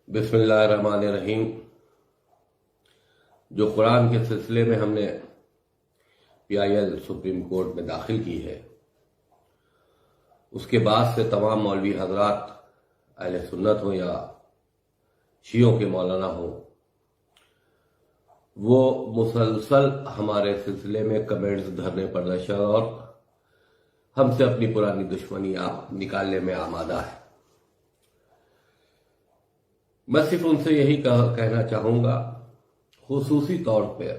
بسم اللہ الرحمن الرحیم۔ جو قرآن کے سلسلے میں ہم نے PIL سپریم کورٹ میں داخل کی ہے، اس کے بعد سے تمام مولوی حضرات اہل سنت ہوں یا شیعوں کے مولانا ہوں، وہ مسلسل ہمارے سلسلے میں کمنٹس دھرنے پر نشر اور ہم سے اپنی پرانی دشمنی نکالنے میں آمادہ ہے۔ میں صرف ان سے یہی کہنا چاہوں گا، خصوصی طور پہ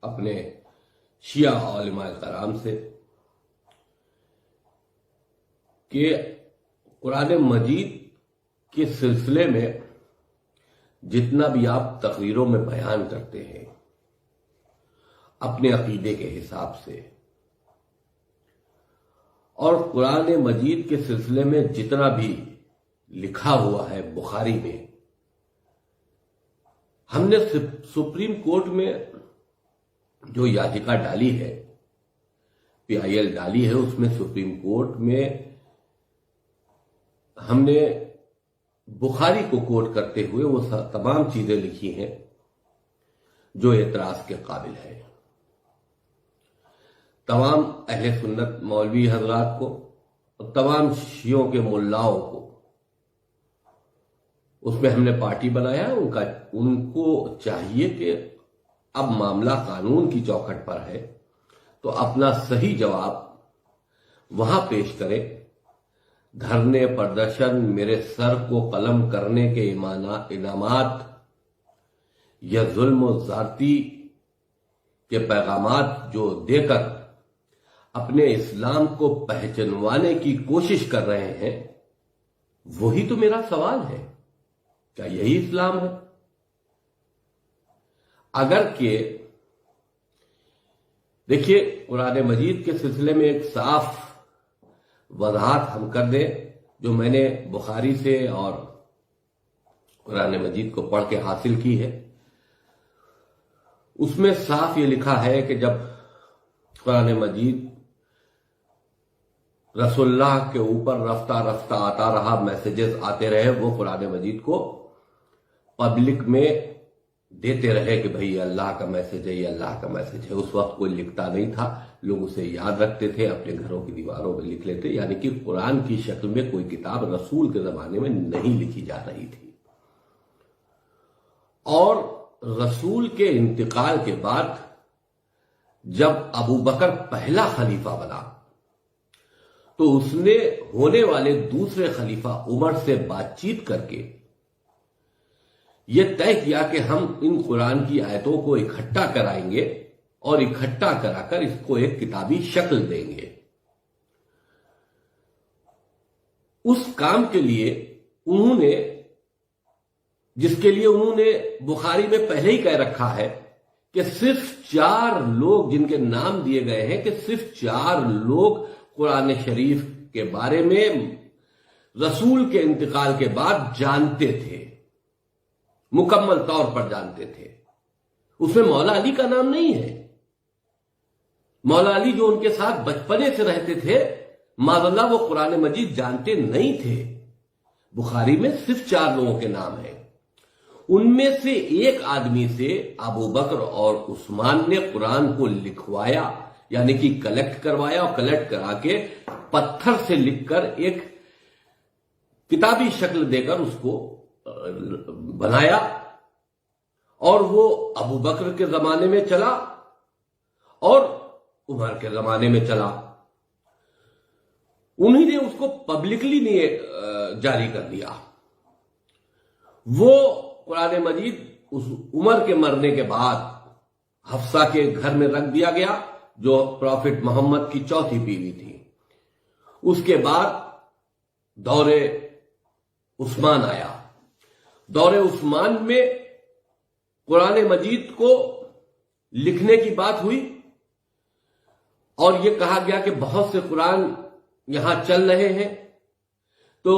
اپنے شیعہ علماء کرام سے، کہ قرآن مجید کے سلسلے میں جتنا بھی آپ تقریروں میں بیان کرتے ہیں اپنے عقیدے کے حساب سے، اور قرآن مجید کے سلسلے میں جتنا بھی لکھا ہوا ہے بخاری میں، ہم نے سپریم کورٹ میں جو یاچکا ڈالی ہے، PIL ڈالی ہے، اس میں سپریم کورٹ میں ہم نے بخاری کو کوٹ کرتے ہوئے وہ تمام چیزیں لکھی ہیں جو اعتراض کے قابل ہے۔ تمام اہل سنت مولوی حضرات کو اور تمام شیعوں کے ملاؤں کو اس میں ہم نے پارٹی بنایا، ان کو چاہیے کہ اب معاملہ قانون کی چوکھٹ پر ہے تو اپنا صحیح جواب وہاں پیش کرے۔ دھرنے، پردرشن، میرے سر کو قلم کرنے کے انعامات یا ظلم و زیادتی کے پیغامات جو دے کر اپنے اسلام کو پہچنوانے کی کوشش کر رہے ہیں، وہی تو میرا سوال ہے، کیا یہی اسلام ہے؟ اگر کہ دیکھیے، قرآن مجید کے سلسلے میں ایک صاف وضاحت ہم کر دیں، جو میں نے بخاری سے اور قرآن مجید کو پڑھ کے حاصل کی ہے، اس میں صاف یہ لکھا ہے کہ جب قرآن مجید رسول اللہ کے اوپر رفتہ رفتہ آتا رہا، میسیجز آتے رہے، وہ قرآن مجید کو پبلک میں دیتے رہے کہ بھئی یہ اللہ کا میسیج ہے، یہ اللہ کا میسیج ہے۔ اس وقت کوئی لکھتا نہیں تھا، لوگ اسے یاد رکھتے تھے، اپنے گھروں کی دیواروں پہ لکھ لیتے، یعنی کہ قرآن کی شکل میں کوئی کتاب رسول کے زمانے میں نہیں لکھی جا رہی تھی۔ اور رسول کے انتقال کے بعد جب ابو بکر پہلا خلیفہ بنا تو اس نے ہونے والے دوسرے خلیفہ عمر سے بات چیت کر کے یہ طے کیا کہ ہم ان قرآن کی آیتوں کو اکٹھا کرائیں گے اور اکٹھا کرا کر اس کو ایک کتابی شکل دیں گے۔ اس کام کے لیے انہوں نے، جس کے لیے انہوں نے بخاری میں پہلے ہی کہہ رکھا ہے کہ صرف 4 لوگ جن کے نام دیے گئے ہیں، کہ صرف 4 لوگ قرآن شریف کے بارے میں رسول کے انتقال کے بعد جانتے تھے، مکمل طور پر جانتے تھے۔ اس میں مولا علی کا نام نہیں ہے۔ مولا علی جو ان کے ساتھ بچپنے سے رہتے تھے، معاذ اللہ وہ قرآن مجید جانتے نہیں تھے۔ بخاری میں صرف 4 لوگوں کے نام ہیں۔ ان میں سے ایک آدمی سے ابو بکر اور عثمان نے قرآن کو لکھوایا، یعنی کہ کلیکٹ کروایا، اور کلیکٹ کرا کے پتھر سے لکھ کر ایک کتابی شکل دے کر اس کو بنایا، اور وہ ابو بکر کے زمانے میں چلا اور عمر کے زمانے میں چلا۔ انہی نے اس کو پبلکلی نہیں جاری کر دیا۔ وہ قرآن مجید اس عمر کے مرنے کے بعد حفصہ کے گھر میں رکھ دیا گیا، جو پروفٹ محمد کی چوتھی بیوی تھی۔ اس کے بعد دور عثمان آیا۔ دور عثمان میں قرآن مجید کو لکھنے کی بات ہوئی، اور یہ کہا گیا کہ بہت سے قرآن یہاں چل رہے ہیں، تو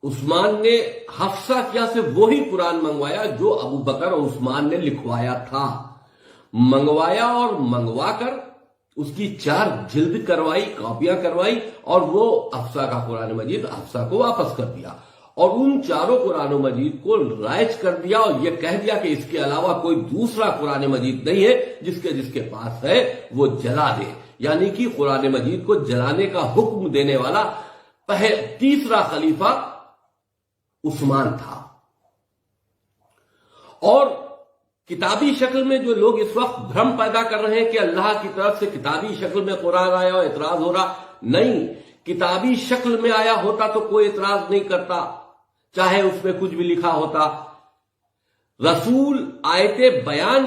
عثمان نے حفصہ کیا سے وہی قرآن منگوایا جو ابو بکر اور عثمان نے لکھوایا تھا۔ منگوایا اور منگوا کر اس کی 4 جلد کروائی، کاپیاں کروائی، اور وہ حفصہ کا قرآن مجید حفصہ کو واپس کر دیا۔ اور ان چاروں قرآن مجید کو رائج کر دیا اور یہ کہہ دیا کہ اس کے علاوہ کوئی دوسرا قرآن مجید نہیں ہے، جس کے پاس ہے وہ جلا دے. یعنی کہ قرآن مجید کو جلانے کا حکم دینے والا تیسرا خلیفہ عثمان تھا. اور کتابی شکل میں جو لوگ اس وقت بھرم پیدا کر رہے ہیں کہ اللہ کی طرف سے کتابی شکل میں قرآن آیا اور اعتراض ہو رہا، نہیں، کتابی شکل میں آیا ہوتا تو کوئی اعتراض نہیں کرتا، چاہے اس میں کچھ بھی لکھا ہوتا. رسول آیتیں بیان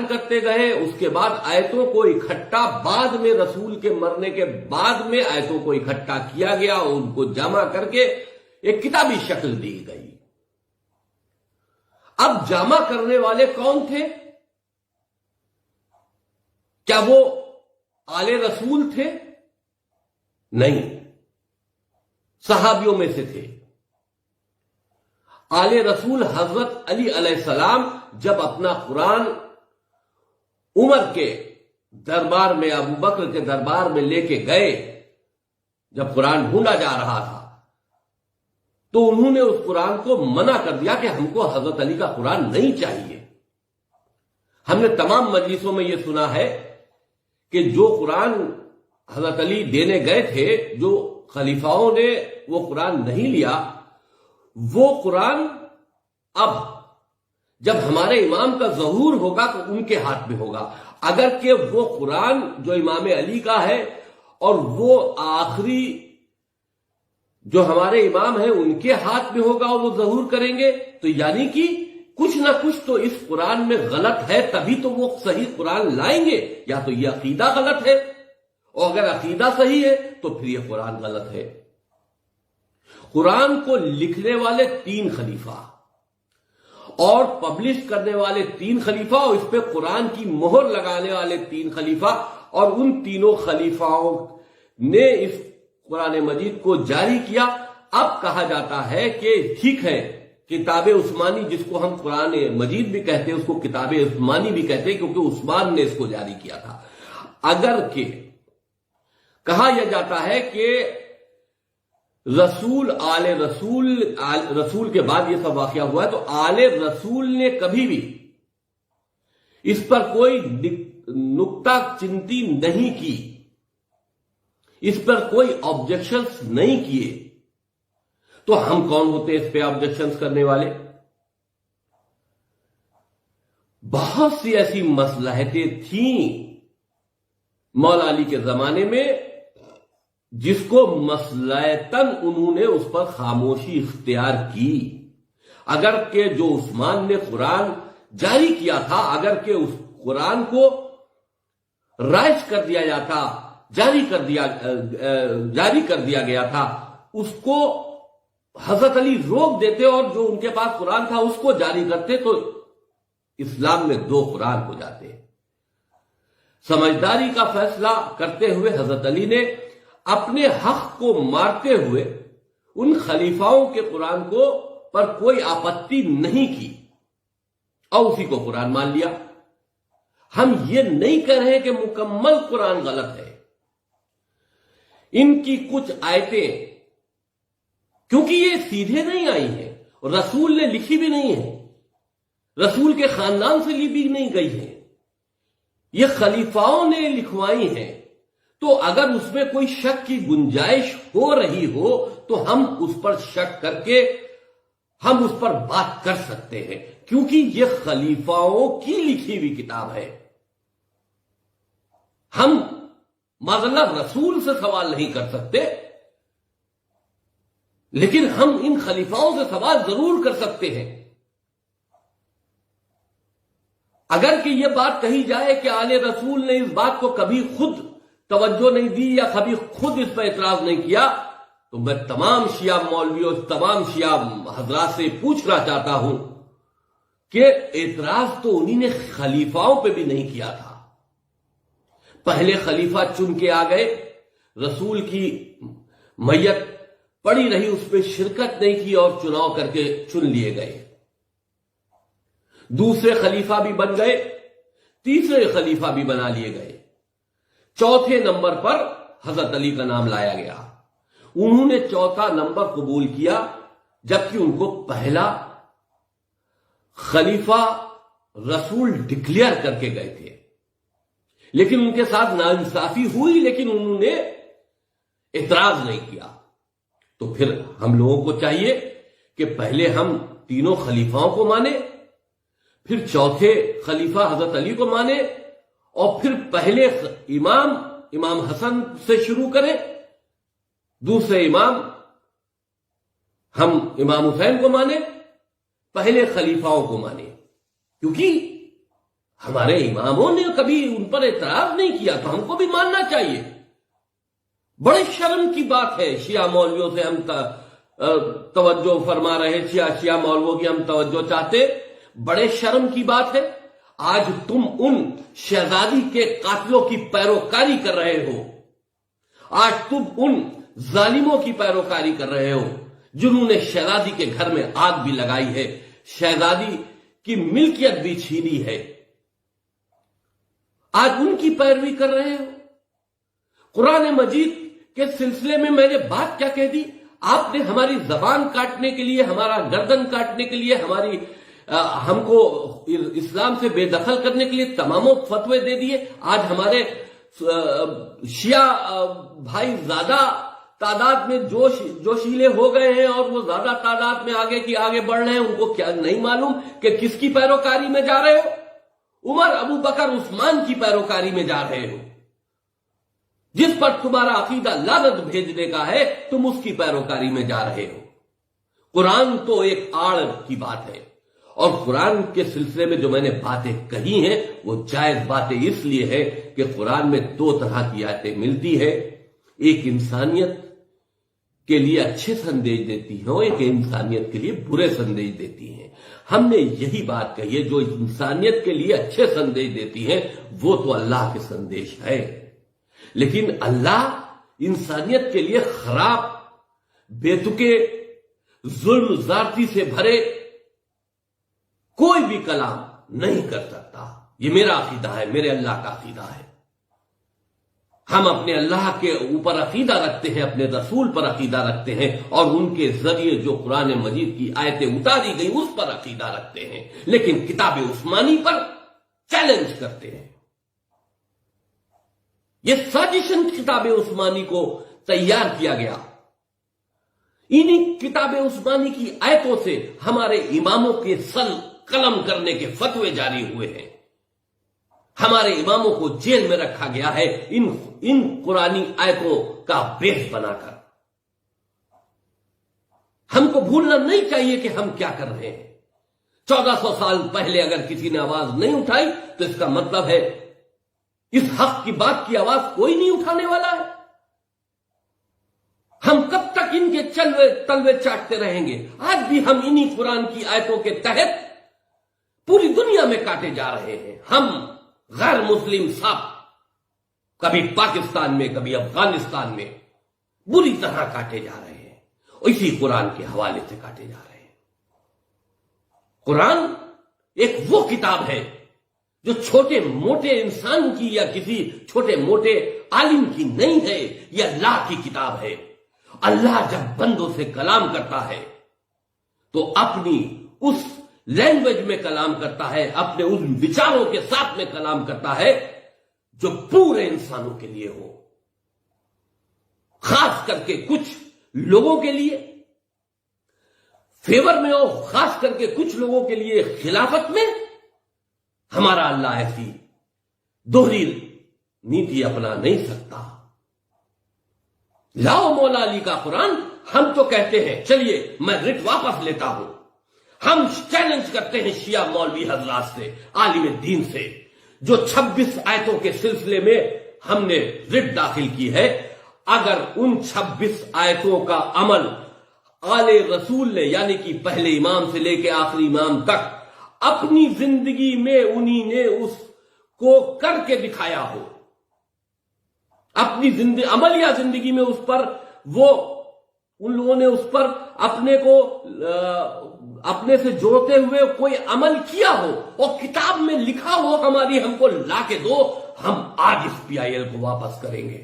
کرتے گئے، اس کے بعد آیتوں کو اکٹھا بعد میں رسول کے مرنے کے بعد میں آیتوں کو اکٹھا کیا گیا اور ان کو جمع کر کے ایک کتابی شکل دی گئی. اب جمع کرنے والے کون تھے؟ کیا وہ آل رسول تھے؟ نہیں، صحابیوں میں سے تھے. آل رسول حضرت علی علیہ السلام جب اپنا قرآن عمر کے دربار میں، ابو بکر کے دربار میں لے کے گئے، جب قرآن ڈھونڈا جا رہا تھا تو انہوں نے اس قرآن کو منع کر دیا کہ ہم کو حضرت علی کا قرآن نہیں چاہیے. ہم نے تمام مجلسوں میں یہ سنا ہے کہ جو قرآن حضرت علی دینے گئے تھے، جو خلیفاؤں نے وہ قرآن نہیں لیا، وہ قرآن اب جب ہمارے امام کا ظہور ہوگا تو ان کے ہاتھ میں ہوگا. اگر کہ وہ قرآن جو امام علی کا ہے اور وہ آخری جو ہمارے امام ہیں ان کے ہاتھ میں ہوگا اور وہ ظہور کریں گے، تو یعنی کہ کچھ نہ کچھ تو اس قرآن میں غلط ہے، تبھی تو وہ صحیح قرآن لائیں گے. یا تو یہ عقیدہ غلط ہے، اور اگر عقیدہ صحیح ہے تو پھر یہ قرآن غلط ہے. قرآن کو لکھنے والے 3 خلیفہ اور پبلش کرنے والے 3 خلیفہ اور اس پہ قرآن کی مہر لگانے والے 3 خلیفہ، اور ان تینوں خلیفاؤں نے اس قرآن مجید کو جاری کیا. اب کہا جاتا ہے کہ ٹھیک ہے، کتاب عثمانی جس کو ہم قرآن مجید بھی کہتے ہیں، اس کو کتاب عثمانی بھی کہتے ہیں کیونکہ عثمان نے اس کو جاری کیا تھا. اگر کہ کہا یہ جاتا ہے کہ رسول کے بعد یہ سب واقعہ ہوا ہے، تو آل رسول نے کبھی بھی اس پر کوئی نکتہ چنتی نہیں کی، اس پر کوئی آبجیکشنز نہیں کیے. تو ہم کون ہوتے اس پہ آبجیکشنز کرنے والے؟ بہت سی ایسی مصلحتیں تھیں مولا علی کے زمانے میں جس کو مصلحتاً انہوں نے اس پر خاموشی اختیار کی. اگر کہ جو عثمان نے قرآن جاری کیا تھا، اگر کہ اس قرآن کو رائج کر دیا جاتا، جاری کر دیا گیا تھا، اس کو حضرت علی روک دیتے اور جو ان کے پاس قرآن تھا اس کو جاری کرتے، تو اسلام میں 2 قرآن ہو جاتے. سمجھداری کا فیصلہ کرتے ہوئے حضرت علی نے اپنے حق کو مارتے ہوئے ان خلیفاؤں کے قرآن کو پر کوئی آپتی نہیں کی اور اسی کو قرآن مان لیا. ہم یہ نہیں کہہ رہے کہ مکمل قرآن غلط ہے. ان کی کچھ آیتیں کیونکہ یہ سیدھے نہیں آئی ہیں، رسول نے لکھی بھی نہیں ہے، رسول کے خاندان سے لی بھی نہیں گئی ہے، یہ خلیفاؤں نے لکھوائی ہیں. تو اگر اس میں کوئی شک کی گنجائش ہو رہی ہو تو ہم اس پر شک کر کے ہم اس پر بات کر سکتے ہیں، کیونکہ یہ خلیفاؤں کی لکھی ہوئی کتاب ہے. ہم معاذ اللہ رسول سے سوال نہیں کر سکتے، لیکن ہم ان خلیفاؤں سے سوال ضرور کر سکتے ہیں. اگر کہ یہ بات کہی جائے کہ آل رسول نے اس بات کو کبھی خود توجہ نہیں دی یا کبھی خود اس پر اعتراض نہیں کیا، تو میں تمام شیعہ مولویوں، تمام شیعہ حضرات سے پوچھنا چاہتا ہوں کہ اعتراض تو انہی نے خلیفاؤں پہ بھی نہیں کیا تھا. پہلے خلیفہ چن کے آ گئے، رسول کی میت پڑی رہی، اس پہ شرکت نہیں کی اور چناؤ کر کے چن لیے گئے. دوسرے خلیفہ بھی بن گئے، تیسرے خلیفہ بھی بنا لیے گئے، چوتھے نمبر پر حضرت علی کا نام لایا گیا. انہوں نے چوتھا نمبر قبول کیا، جبکہ ان کو پہلا خلیفہ رسول ڈکلیئر کر کے گئے تھے، لیکن ان کے ساتھ ناانصافی ہوئی، لیکن انہوں نے اعتراض نہیں کیا۔ تو پھر ہم لوگوں کو چاہیے کہ پہلے ہم تینوں خلیفاؤں کو مانیں، پھر چوتھے خلیفہ حضرت علی کو مانیں، اور پھر پہلے امام حسن سے شروع کریں، دوسرے امام ہم امام حسین کو مانیں، پہلے خلیفاؤں کو مانیں، کیونکہ ہمارے اماموں نے کبھی ان پر اعتراض نہیں کیا، تو ہم کو بھی ماننا چاہیے۔ بڑے شرم کی بات ہے، شیعہ مولویوں سے ہم توجہ فرما رہے، شیعہ مولویوں کی ہم توجہ چاہتے، بڑے شرم کی بات ہے۔ آج تم ان شہزادی کے قاتلوں کی پیروکاری کر رہے ہو، آج تم ان ظالموں کی پیروکاری کر رہے ہو جنہوں نے شہزادی کے گھر میں آگ بھی لگائی ہے، شہزادی کی ملکیت بھی چھینی ہے، آج ان کی پیروی کر رہے ہو۔ قرآن مجید کے سلسلے میں نے بات کیا کہہ دی؟ آپ نے ہماری زبان کاٹنے کے لیے، ہمارا گردن کاٹنے کے لیے، ہم کو اسلام سے بے دخل کرنے کے لیے تماموں فتوے دے دیے۔ آج ہمارے شیعہ بھائی زیادہ تعداد میں جوشیلے ہو گئے ہیں، اور وہ زیادہ تعداد میں آگے بڑھ رہے ہیں، ان کو کیا نہیں معلوم کہ کس کی پیروکاری میں جا رہے ہو؟ عمر، ابو بکر، عثمان کی پیروکاری میں جا رہے ہو۔ جس پر تمہارا عقیدہ لعنت بھیجنے کا ہے، تم اس کی پیروکاری میں جا رہے ہو۔ قرآن تو ایک آڑ کی بات ہے، اور قرآن کے سلسلے میں جو میں نے باتیں کہی ہیں وہ جائز باتیں اس لیے ہے کہ قرآن میں دو طرح کی آیتیں ملتی ہے، ایک انسانیت کے لیے اچھے سندیش دیتی ہیں اور ایک انسانیت کے لیے برے سندیش دیتی ہیں۔ ہم نے یہی بات کہی ہے، جو انسانیت کے لیے اچھے سندیش دیتی ہیں وہ تو اللہ کے سندیش ہے، لیکن اللہ انسانیت کے لیے خراب، بے تکے، ظلم زیادتی سے بھرے کوئی بھی کلام نہیں کر سکتا۔ یہ میرا عقیدہ ہے، میرے اللہ کا عقیدہ ہے۔ ہم اپنے اللہ کے اوپر عقیدہ رکھتے ہیں، اپنے رسول پر عقیدہ رکھتے ہیں، اور ان کے ذریعے جو قرآن مجید کی آیتیں اتاری گئی اس پر عقیدہ رکھتے ہیں، لیکن کتاب عثمانی پر چیلنج کرتے ہیں۔ یہ سازشن کتاب عثمانی کو تیار کیا گیا، انہی کتاب عثمانی کی آیتوں سے ہمارے اماموں کے سل قلم کرنے کے فتوے جاری ہوئے ہیں، ہمارے اماموں کو جیل میں رکھا گیا ہے ان قرآنی آیتوں کا بیس بنا کر۔ ہم کو بھولنا نہیں چاہیے کہ ہم کیا کر رہے ہیں۔ 1400 سال پہلے اگر کسی نے آواز نہیں اٹھائی تو اس کا مطلب ہے اس حق کی بات کی آواز کوئی نہیں اٹھانے والا ہے۔ ہم کب تک ان کے تلوے چاٹتے رہیں گے؟ آج بھی ہم انہی قرآن کی آیتوں کے تحت پوری دنیا میں کاٹے جا رہے ہیں۔ ہم غیر مسلم سب کبھی پاکستان میں، کبھی افغانستان میں بری طرح کاٹے جا رہے ہیں، اسی قرآن کے حوالے سے کاٹے جا رہے ہیں۔ قرآن ایک وہ کتاب ہے جو چھوٹے موٹے انسان کی یا کسی چھوٹے موٹے عالم کی نہیں ہے، یہ اللہ کی کتاب ہے۔ اللہ جب بندوں سے کلام کرتا ہے تو اپنی اس لینگویج میں کلام کرتا ہے، اپنے ان وچاروں کے ساتھ میں کلام کرتا ہے جو پورے انسانوں کے لیے ہو، خاص کر کے کچھ لوگوں کے لیے فیور میں ہو، خاص کر کے کچھ لوگوں کے لیے خلافت میں۔ ہمارا اللہ ایسی دوہری نیتی اپنا نہیں سکتا۔ لاؤ مولا علی کا قرآن، ہم تو کہتے ہیں، چلیے میں رٹ واپس لیتا ہوں، ہم چیلنج کرتے ہیں شیعہ مولوی حضرات سے، عالم دین سے، جو 26 آیتوں کے سلسلے میں ہم نے رٹ داخل کی ہے، اگر ان 26 آیتوں کا عمل آل رسول نے، یعنی کہ پہلے امام سے لے کے آخری امام تک اپنی زندگی میں انہی نے اس کو کر کے دکھایا ہو، اپنی عملیہ زندگی میں اس پر ان لوگوں نے اس پر اپنے سے جوڑتے ہوئے کوئی عمل کیا ہو اور کتاب میں لکھا ہو، ہماری ہم کو لا کے دو، ہم آج اس PIL کو واپس کریں گے۔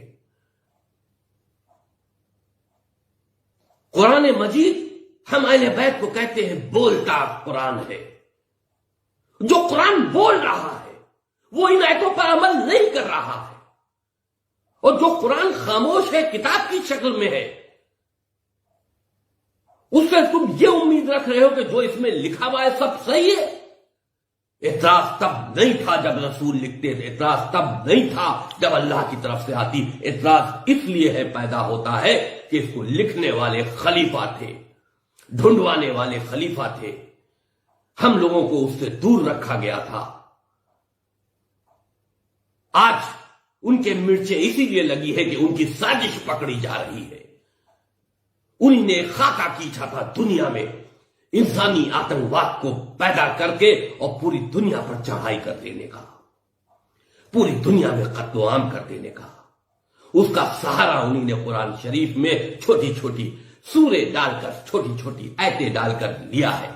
قرآن مجید ہم اہل بیت کو کہتے ہیں بولتا قرآن ہے. جو قرآن بول رہا ہے وہ ان آیتوں پر عمل نہیں کر رہا ہے، اور جو قرآن خاموش ہے، کتاب کی شکل میں ہے، اس سے تم یہ امید رکھ رہے ہو کہ جو اس میں لکھا ہوا ہے سب صحیح ہے. اعتراض تب نہیں تھا جب رسول لکھتے تھے، اعتراض تب نہیں تھا جب اللہ کی طرف سے آتی. اعتراض اس لیے ہے پیدا ہوتا ہے کہ اس کو لکھنے والے خلیفہ تھے، ڈھونڈوانے والے خلیفہ تھے. ہم لوگوں کو اس سے دور رکھا گیا تھا. آج ان کے مرچیں اسی لیے لگی ہے کہ ان کی سازش پکڑی جا رہی ہے. انہی نے خاکہ کیچا تھا دنیا میں انسانی آتنکواد کو پیدا کر کے اور پوری دنیا پر چڑھائی کر دینے کا، پوری دنیا میں قتل و عام کر دینے کا. اس کا سہارا انہی نے قرآن شریف میں چھوٹی چھوٹی سورے ڈال کر، چھوٹی چھوٹی آیتیں ڈال کر لیا ہے.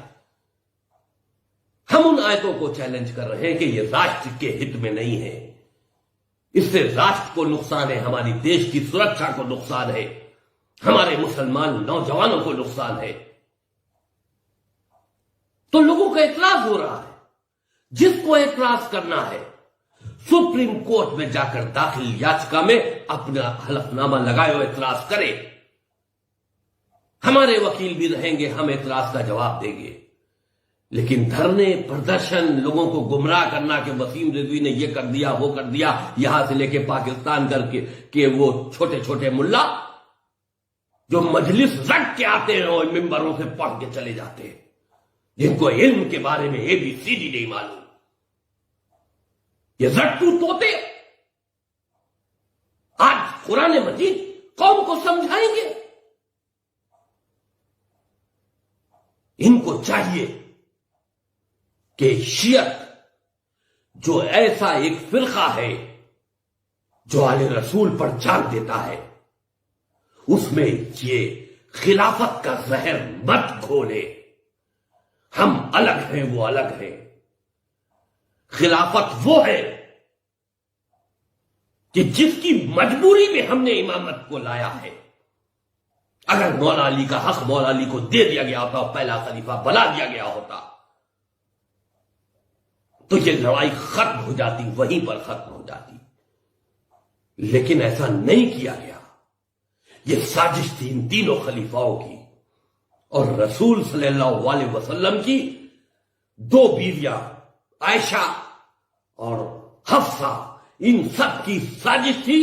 ہم ان آیتوں کو چیلنج کر رہے ہیں کہ یہ راشٹر کے ہت میں نہیں ہے. اس سے راشٹر کو نقصان ہے، ہماری دیش کی سرکشا کو نقصان ہے، ہمارے مسلمان نوجوانوں کو نقصان ہے. تو لوگوں کا اعتراض ہو رہا ہے. جس کو اعتراض کرنا ہے سپریم کورٹ میں جا کر داخل یاچکا میں اپنا حلف نامہ لگائے اور اعتراض کرے. ہمارے وکیل بھی رہیں گے، ہم اعتراض کا جواب دیں گے. لیکن دھرنے، پردرشن، لوگوں کو گمراہ کرنا کہ وسیم رضوی نے یہ کر دیا، وہ کر دیا، یہاں سے لے کے پاکستان کر کے وہ چھوٹے چھوٹے ملا جو مجلس رٹ کے آتے ہیں اور ممبروں سے پڑھ کے چلے جاتے ہیں، جن کو علم کے بارے میں ABC نہیں معلوم، یہ رٹو طوطے آج قرآن مجید قوم کو سمجھائیں گے. ان کو چاہیے کہ شیعت جو ایسا ایک فرقہ ہے جو آل رسول پر جان دیتا ہے، اس میں یہ خلافت کا زہر مت گھولے. ہم الگ ہیں، وہ الگ ہیں. خلافت وہ ہے کہ جس کی مجبوری میں ہم نے امامت کو لایا ہے. اگر مولا علی کا حق مولا علی کو دے دیا گیا ہوتا اور پہلا خلیفہ بنا دیا گیا ہوتا تو یہ لڑائی ختم ہو جاتی، وہیں پر ختم ہو جاتی. لیکن ایسا نہیں کیا گیا. یہ سازش تھی ان تینوں خلیفاؤں کی اور رسول صلی اللہ علیہ وسلم کی دو بیویاں عائشہ اور حفصہ، ان سب کی سازش تھی.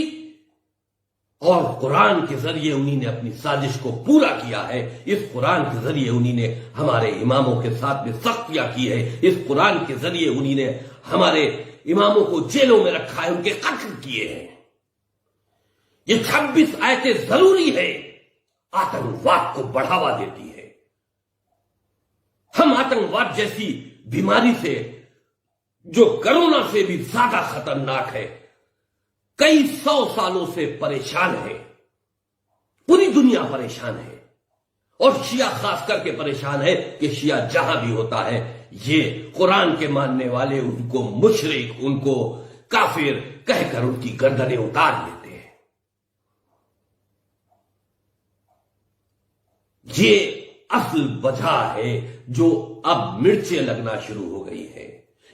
اور قرآن کے ذریعے انہی نے اپنی سازش کو پورا کیا ہے. اس قرآن کے ذریعے انہی نے ہمارے اماموں کے ساتھ میں سختیاں کی ہے. اس قرآن کے ذریعے انہی نے ہمارے اماموں کو جیلوں میں رکھا ہے، ان کے قتل کیے ہیں. یہ 26 آیتیں ضروری ہے، آتنکواد کو بڑھاوا دیتی ہے. ہم آتنکواد جیسی بیماری سے جو کرونا سے بھی زیادہ خطرناک ہے کئی 100 سالوں سے پریشان ہے. پوری دنیا پریشان ہے اور شیعہ خاص کر کے پریشان ہے کہ شیعہ جہاں بھی ہوتا ہے یہ قرآن کے ماننے والے ان کو مشرک، ان کو کافر کہہ کر ان کی گردنیں اتار لیتے ہیں. یہ اصل وجہ ہے جو اب مرچیں لگنا شروع ہو گئی ہے.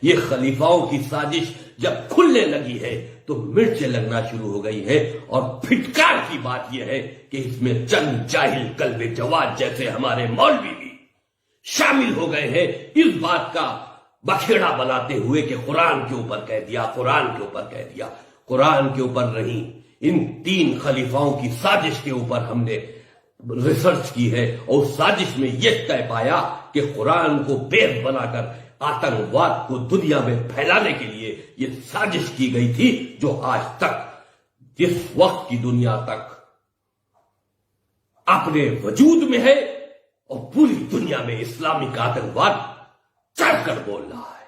یہ خلیفاؤں کی سازش جب کھلنے لگی ہے تو مرچیں لگنا شروع ہو گئی ہے. اور پھٹکار کی بات یہ ہے کہ اس میں چند جاہل قلب جواد جیسے ہمارے مولوی بھی شامل ہو گئے ہیں، اس بات کا بکھیڑا بناتے ہوئے کہ قرآن کے اوپر کہہ دیا، قرآن کے اوپر کہہ دیا. قرآن کے اوپر نہیں، ان 3 خلیفاؤں کی سازش کے اوپر ہم نے ریسرچ کی ہے اور سازش میں یہ طے پایا کہ قرآن کو بیس بنا کر آتنکواد کو دنیا میں پھیلانے کے لیے یہ سازش کی گئی تھی جو آج تک، جس وقت کی دنیا تک اپنے وجود میں ہے اور پوری دنیا میں اسلامی آتنکواد چڑھ کر بول رہا ہے.